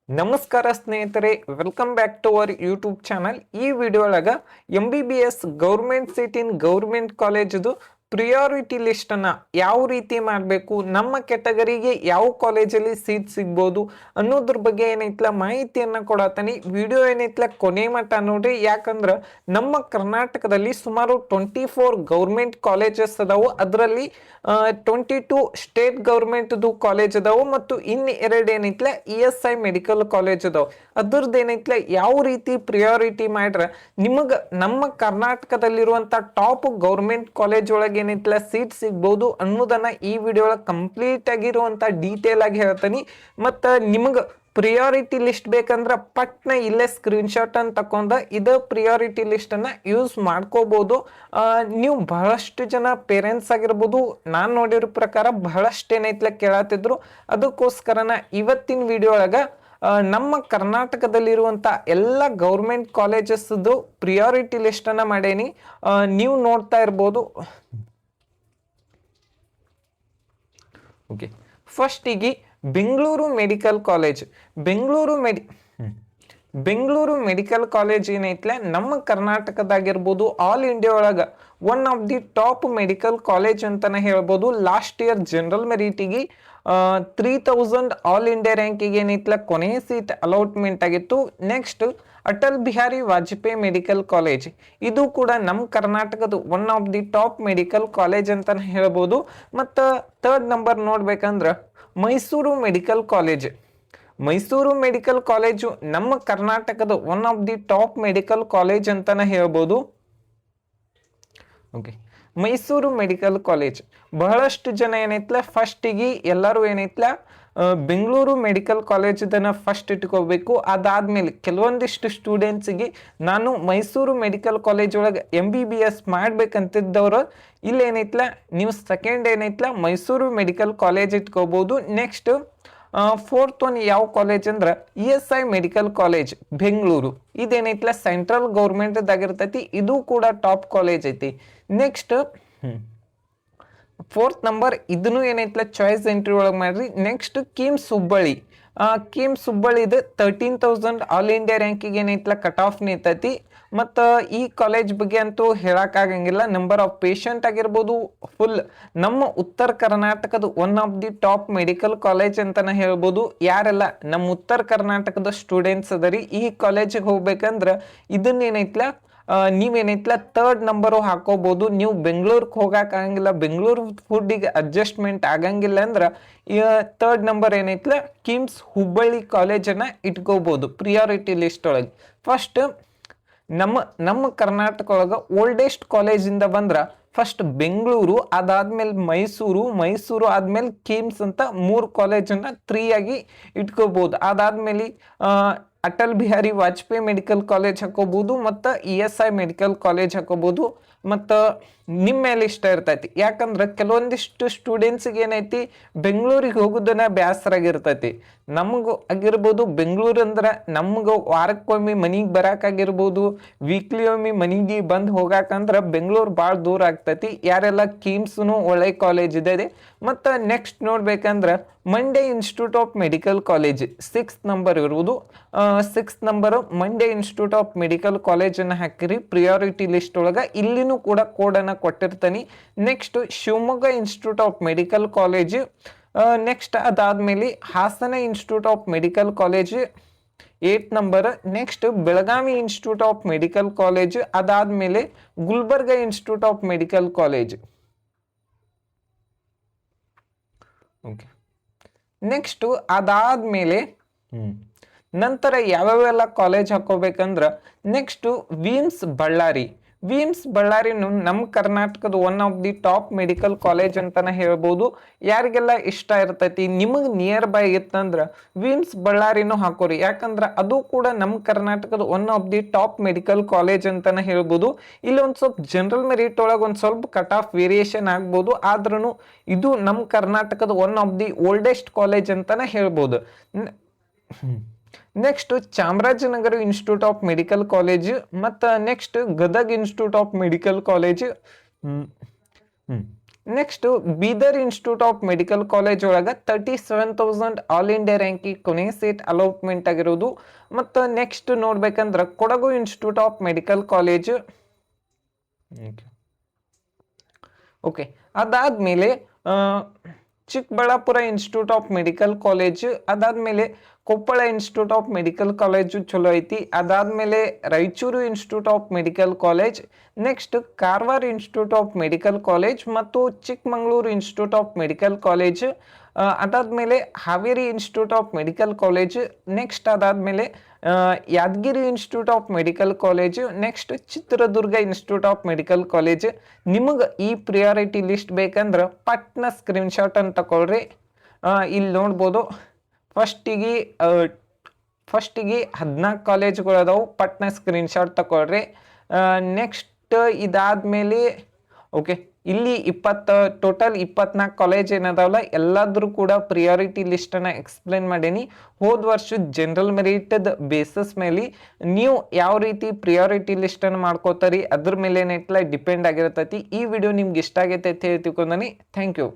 ನಮಸ್ಕಾರ ಸ್ನೇಹಿತರೆ, welcome back to our YouTube channel. ಈ ವಿಡಿಯೋ ಒಳಗ MBBS government seat in government ಕಾಲೇಜದು ಪ್ರಿಯಾರಿಟಿ ಲಿಸ್ಟ್ ಅನ್ನ ಯಾವ ರೀತಿ ಮಾಡಬೇಕು, ನಮ್ಮ ಕೆಟಗರಿಗೆ ಯಾವ ಕಾಲೇಜಲ್ಲಿ ಸೀಟ್ ಸಿಗ್ಬೋದು ಅನ್ನೋದ್ರ ಬಗ್ಗೆ ಏನೈತ್ಲ ಮಾಹಿತಿಯನ್ನ ಕೊಡತಾನೆ. ವಿಡಿಯೋ ಏನೈತ್ಲ ಕೊನೆ ಮಟ್ಟ ನೋಡ್ರಿ, ಯಾಕಂದ್ರೆ ನಮ್ಮ ಕರ್ನಾಟಕದಲ್ಲಿ ಸುಮಾರು 24 ಗೌರ್ಮೆಂಟ್ ಕಾಲೇಜಸ್ ಅದಾವು. ಅದರಲ್ಲಿ 22 ಸ್ಟೇಟ್ ಗೌರ್ಮೆಂಟ್ ಕಾಲೇಜ್ ಅದಾವು ಮತ್ತು ಇನ್ನು ಎರಡು ಏನೈತ್ಲ ESI ಮೆಡಿಕಲ್ ಕಾಲೇಜ್ ಅದಾವ. ಅದ್ರದ್ದು ಏನೈತ್ಲ ಯಾವ ರೀತಿ ಪ್ರಿಯಾರಿಟಿ ಮಾಡ್ರ ನಿಮಗ ನಮ್ಮ ಕರ್ನಾಟಕದಲ್ಲಿರುವಂತ ಟಾಪ್ ಗೌರ್ಮೆಂಟ್ ಕಾಲೇಜ್ ಒಳಗೆ ಏನೈತ್ಲ ಸೀಟ್ ಸಿಗ್ಬಹುದು ಅನ್ನೋದನ್ನ ಈ ವಿಡಿಯೋ ಒಳಗೆ ಕಂಪ್ಲೀಟ್ ಆಗಿರುವಂತ ಡೀಟೇಲ್ ಆಗಿ ಹೇಳ್ತೀನಿ. ಮತ್ತ ನಿಮಗ ಪ್ರಿಯಾರಿಟಿ ಲಿಸ್ಟ್ ಬೇಕಂದ್ರ ಪಟ್ನ ಇಲ್ಲೇ ಸ್ಕ್ರೀನ್ ಶಾಟ್ ಅನ್ನು ತಕೊಂಡ ಇದು ಪ್ರಿಯಾರಿಟಿ ಲಿಸ್ಟ್ ಅನ್ನ ಯೂಸ್ ಮಾಡ್ಕೋಬಹುದು. ನೀವು ಬಹಳಷ್ಟು ಜನ ಪೇರೆಂಟ್ಸ್ ಆಗಿರ್ಬೋದು, ನಾನು ನೋಡಿರೋ ಪ್ರಕಾರ ಬಹಳಷ್ಟು ಏನೈತ್ಲ ಕೇಳತ್ತಿದ್ರು. ಅದಕ್ಕೋಸ್ಕರನ ಇವತ್ತಿನ ವಿಡಿಯೋ ಒಳಗ ನಮ್ಮ ಕರ್ನಾಟಕದಲ್ಲಿರುವಂತ ಎಲ್ಲ ಗೌರ್ಮೆಂಟ್ ಕಾಲೇಜಸ್ ಪ್ರಿಯಾರಿಟಿ ಲಿಸ್ಟ್ ಅನ್ನ ಮಾಡೇನಿ. ನೀವು ನೋಡ್ತಾ ಇರ್ಬೋದು. ಓಕೆ, ಫಸ್ಟ್ ಈಗ Bengaluru medical college. Bengaluru medical college ಏನೈತ್ಲೆ ನಮ್ಮ ಕರ್ನಾಟಕದಾಗಿರ್ಬೋದು, ಆಲ್ ಇಂಡಿಯಾ ಒಳಗ one of the top medical college ಅಂತಾನೆ ಹೇಳ್ಬೋದು. ಲಾಸ್ಟ್ ಇಯರ್ ಜನರಲ್ ಮೆರಿಟಿಗೆ 3000 ಆಲ್ ಇಂಡಿಯಾ ರ್ಯಾಂಕಿಗೆ ಏನೈತ್ಲ ಕೊನೆಯ ಸೀಟ್ ಅಲಾಟ್ಮೆಂಟ್ ಆಗಿತ್ತು. Next Atal Bihari Vajpayee medical college, ಇದು ಕೂಡ ನಮ್ಮ ಕರ್ನಾಟಕದ one of the top medical college ಅಂತಾನೆ ಹೇಳ್ಬೋದು. ಮತ್ತು ಥರ್ಡ್ ನಂಬರ್ ನೋಡ್ಬೇಕಂದ್ರ Mysuru medical college. Mysuru medical college ನಮ್ಮ ಕರ್ನಾಟಕದ one of the top medical college ಅಂತಾನೆ ಹೇಳ್ಬೋದು. ಓಕೆ, ಮೈಸೂರು ಮೆಡಿಕಲ್ ಕಾಲೇಜ್ ಬಹಳಷ್ಟು ಜನ ಏನೈತ್ಲ ಫಸ್ಟಿಗೆ ಎಲ್ಲರೂ ಏನೈತ್ಲ ಬೆಂಗಳೂರು ಮೆಡಿಕಲ್ ಕಾಲೇಜ್ ಇದನ್ನ ಫಸ್ಟ್ ಇಟ್ಕೋಬೇಕು. ಅದಾದ್ಮೇಲೆ ಕೆಲವೊಂದಿಷ್ಟು ಸ್ಟೂಡೆಂಟ್ಸಿಗೆ ನಾನು ಮೈಸೂರು ಮೆಡಿಕಲ್ ಕಾಲೇಜ್ ಒಳಗೆ MBBS ಮಾಡ್ಬೇಕಂತಿದ್ದವರು ಇಲ್ಲಿ ಏನೈತ್ಲ ನೀವು ಸೆಕೆಂಡ್ ಏನೈತ್ಲ ಮೈಸೂರು ಮೆಡಿಕಲ್ ಕಾಲೇಜ್ ಇಟ್ಕೋಬಹುದು. ನೆಕ್ಸ್ಟ್ ಫೋರ್ತ್ ಒನ್ ಯಾವ ಕಾಲೇಜ್ ಅಂದ್ರೆ ESI ಮೆಡಿಕಲ್ ಕಾಲೇಜ್ ಬೆಂಗಳೂರು. ಇದೇನೈತ್ಲ ಸೆಂಟ್ರಲ್ ಗೌರ್ಮೆಂಟ್ದಾಗಿರ್ತೈತಿ, ಇದು ಕೂಡ ಟಾಪ್ ಕಾಲೇಜ್ ಐತಿ. ನೆಕ್ಸ್ಟ್ ಫೋರ್ತ್ ನಂಬರ್ ಇದನ್ನು ಏನೈತ್ಲ ಚಾಯ್ಸ್ ಎಂಟ್ರಿ ಒಳಗೆ ಮಾಡ್ರಿ. Next KIMS Hubballi. ಕಿಮ್ಸ್ ಹುಬ್ಬಳ್ಳಿದು 13,000 ಆಲ್ ಇಂಡಿಯಾ ರ್ಯಾಂಕಿಗೆ ಏನೈತ್ಲ ಕಟ್ ಆಫ್ ನಿಂತೈತಿ. ಮತ್ತು ಈ ಕಾಲೇಜ್ ಬಗ್ಗೆ ಅಂತೂ ಹೇಳಕ್ಕಾಗಂಗಿಲ್ಲ. ನಂಬರ್ ಆಫ್ ಪೇಷಂಟ್ ಆಗಿರ್ಬೋದು, ಫುಲ್ ನಮ್ಮ ಉತ್ತರ ಕರ್ನಾಟಕದ one of the top medical college ಅಂತಾನೆ ಹೇಳ್ಬೋದು. ಯಾರೆಲ್ಲ ನಮ್ಮ ಉತ್ತರ ಕರ್ನಾಟಕದ ಸ್ಟೂಡೆಂಟ್ಸ್ ಅದರಿ ಈ ಕಾಲೇಜಿಗೆ ಹೋಗ್ಬೇಕಂದ್ರೆ ಇದನ್ನೇನೈತ್ಲ ನೀವೇನೈತ್ಲ ಥರ್ಡ್ ನಂಬರು ಹಾಕೋಬಹುದು. ನೀವು ಬೆಂಗಳೂರಿಗೆ ಹೋಗಕ್ ಆಗಂಗಿಲ್ಲ, ಬೆಂಗಳೂರು ಫುಡ್ಡಿಗೆ ಅಡ್ಜಸ್ಟ್ಮೆಂಟ್ ಆಗಂಗಿಲ್ಲ ಅಂದ್ರೆ ಥರ್ಡ್ ನಂಬರ್ ಏನೈತ್ಲ ಕಿಮ್ಸ್ ಹುಬ್ಬಳ್ಳಿ ಕಾಲೇಜನ್ನ ಇಟ್ಕೋಬಹುದು ಪ್ರಿಯಾರಿಟಿ ಲಿಸ್ಟ್ ಒಳಗೆ. ಫಸ್ಟ್ ನಮ್ಮ ಕರ್ನಾಟಕ ಒಳಗೆ ಓಲ್ಡೆಸ್ಟ್ ಕಾಲೇಜಿಂದ ಬಂದ್ರೆ ಫಸ್ಟ್ ಬೆಂಗಳೂರು, ಅದಾದ್ಮೇಲೆ ಮೈಸೂರು ಆದ್ಮೇಲೆ ಕಿಮ್ಸ್ ಅಂತ 3 ಕಾಲೇಜನ್ನ 3 ಆಗಿ ಇಟ್ಕೋಬಹುದು. ಅದಾದ್ಮೇಲೆ ಅಟಲ್ ಬಿಹಾರಿ ವಾಜಪೇಯಿ ಮೆಡಿಕಲ್ ಕಾಲೇಜ್ ಹಾಕೋಬಹುದು ಮತ್ತು ESI ಮೆಡಿಕಲ್ ಕಾಲೇಜ್ ಹಾಕೋಬಹುದು. ಮತ್ತು ನಿಮ್ಮ ಮೇಲೆ ಇಷ್ಟ ಇರ್ತೈತಿ, ಯಾಕಂದ್ರೆ ಕೆಲವೊಂದಿಷ್ಟು ಸ್ಟೂಡೆಂಟ್ಸಿಗೆ ಏನೈತಿ ಬೆಂಗಳೂರಿಗೆ ಹೋಗೋದನ್ನ ಬೇಸರ ಆಗಿರ್ತೈತಿ. ನಮಗೂ ಆಗಿರ್ಬೋದು, ಬೆಂಗಳೂರು ಅಂದ್ರೆ ನಮ್ಗೆ ವಾರಕ್ಕೊಮ್ಮೆ ಮನೆಗೆ ಬರೋಕ್ಕಾಗಿರ್ಬೋದು, ವೀಕ್ಲಿ ಒಮ್ಮೆ ಮನೆಗೆ ಬಂದು ಹೋಗಾಕಂದ್ರೆ ಬೆಂಗಳೂರು ಭಾಳ ದೂರ ಆಗ್ತೈತಿ. ಯಾರೆಲ್ಲ ಕಿಮ್ಸ್ನು ಒಳ್ಳೆ ಕಾಲೇಜ್ ಇದೆ. ಮತ್ತು ನೆಕ್ಸ್ಟ್ ನೋಡ್ಬೇಕಂದ್ರೆ Mandya institute of medical college 6th number ಇರುವುದು. 6th number Mandya institute of medical ಕಾಲೇಜನ್ನು ಹಾಕಿರಿ ಪ್ರಿಯಾರಿಟಿ ಲಿಸ್ಟ್ ಒಳಗೆ. ಇಲ್ಲಿನೂ ಕೂಡ ಕೋಡನ್ನು ಕೊಟ್ಟಿರ್ತೀನಿ. Next Shivamogga institute of medical college. Next ಅದಾದ್ಮೇಲೆ Hassan institute of medical college 8th number. Next Belagavi institute of medical college. ಅದಾದ್ಮೇಲೆ Gulbarga institute of medical college. Okay, next ಅದಾದ್ಮೇಲೆ ನಂತರ ಯಾವ್ಯಾವೆಲ್ಲ ಕಾಲೇಜ್ ಹಾಕೋಬೇಕಂದ್ರ ನೆಕ್ಸ್ಟ್ ವಿಮ್ಸ್ ಬಳ್ಳಾರಿನು ನಮ್ಮ ಕರ್ನಾಟಕದ one of the top medical college ಅಂತಾನೆ ಹೇಳ್ಬೋದು. ಯಾರಿಗೆಲ್ಲ ಇಷ್ಟ ಇರ್ತೈತಿ ನಿಮಗೆ ನಿಯರ್ ಬೈ ಇತ್ತಂದ್ರ ವಿಮ್ಸ್ ಬಳ್ಳಾರಿನೂ ಹಾಕೋರಿ, ಯಾಕಂದ್ರೆ ಅದು ಕೂಡ ನಮ್ಮ ಕರ್ನಾಟಕದ one of the top medical college ಅಂತಾನೆ ಹೇಳ್ಬೋದು. ಇಲ್ಲಿ ಒಂದು ಸ್ವಲ್ಪ ಜನರಲ್ ಮೆರಿಟ್ ಒಳಗೆ ಒಂದು ಸ್ವಲ್ಪ ಕಟ್ ಆಫ್ ವೇರಿಯೇಷನ್ ಆಗ್ಬೋದು, ಆದ್ರೂ ಇದು ನಮ್ಮ ಕರ್ನಾಟಕದ one of the oldest college ಅಂತಾನೆ ಹೇಳ್ಬೋದು. Next Chamarajanagar institute of medical college ಮತ್ತು next Gadag institute of medical college. Next Bidar institute of medical college ಒಳಗೆ 37,000 ಆಲ್ ಇಂಡಿಯಾ ರ್ಯಾಂಕಿಂಗ್ ಕೊನೆ ಸೀಟ್ ಅಲಾಟ್ಮೆಂಟ್ ಆಗಿರೋದು. ಮತ್ತು ನೆಕ್ಸ್ಟ್ ನೋಡ್ಬೇಕಂದ್ರೆ Kodagu institute of medical college, okay, ಅದಾದ್ಮೇಲೆ Chikkaballapur institute of medical college, ಅದಾದ್ಮೇಲೆ Koppal institute of medical college ಚಲೋ ಐತಿ. ಅದಾದ್ಮೇಲೆ Raichur institute of medical college, next Karwar institute of medical college ಮತ್ತು Chikkamagaluru institute of medical college, ಅದಾದ್ಮೇಲೆ Haveri institute of medical college, next ಅದಾದ್ಮೇಲೆ Yadgir institute of medical college, next Chitradurga institute of medical college. ನಿಮಗೆ ಈ priority list ಬೇಕಂದ್ರೆ ಪಟ್ನ screenshot ಅಂತ ತಗೊಳ್ರಿ. ಇಲ್ಲಿ ನೋಡ್ಬೋದು ಫಸ್ಟಿಗೆ 14 ಕಾಲೇಜ್ಗಳು ಅದಾವು, ಪಟ್ನ ಸ್ಕ್ರೀನ್ಶಾಟ್ ತಗೊಳ್ರಿ. ನೆಕ್ಸ್ಟ್ ಇದಾದ್ಮೇಲೆ ಓಕೆ, ಇಲ್ಲಿ ಟೋಟಲ್ 24 ಕಾಲೇಜ್ ಏನದಾವಲ್ಲ ಎಲ್ಲಾದ್ರೂ ಕೂಡ ಪ್ರಿಯಾರಿಟಿ ಲಿಸ್ಟನ್ನು ಎಕ್ಸ್ಪ್ಲೇನ್ ಮಾಡೀನಿ. ಹೋದ ವರ್ಷದ ಜನರಲ್ ಮೆರಿಟದ ಬೇಸಿಸ್ ಮೇಲೆ ನೀವು ಯಾವ ರೀತಿ ಪ್ರಿಯಾರಿಟಿ ಲಿಸ್ಟನ್ನು ಮಾಡ್ಕೋತಾರಿ ಅದ್ರ ಮೇಲೆ ಡಿಪೆಂಡ್ ಆಗಿರ್ತೈತಿ. ಈ ವಿಡಿಯೋ ನಿಮ್ಗೆ ಇಷ್ಟ ಆಗೈತೆ ಅಂತ ಹೇಳಿ ತಿಳ್ಕೊಂಡನಿ. Thank you.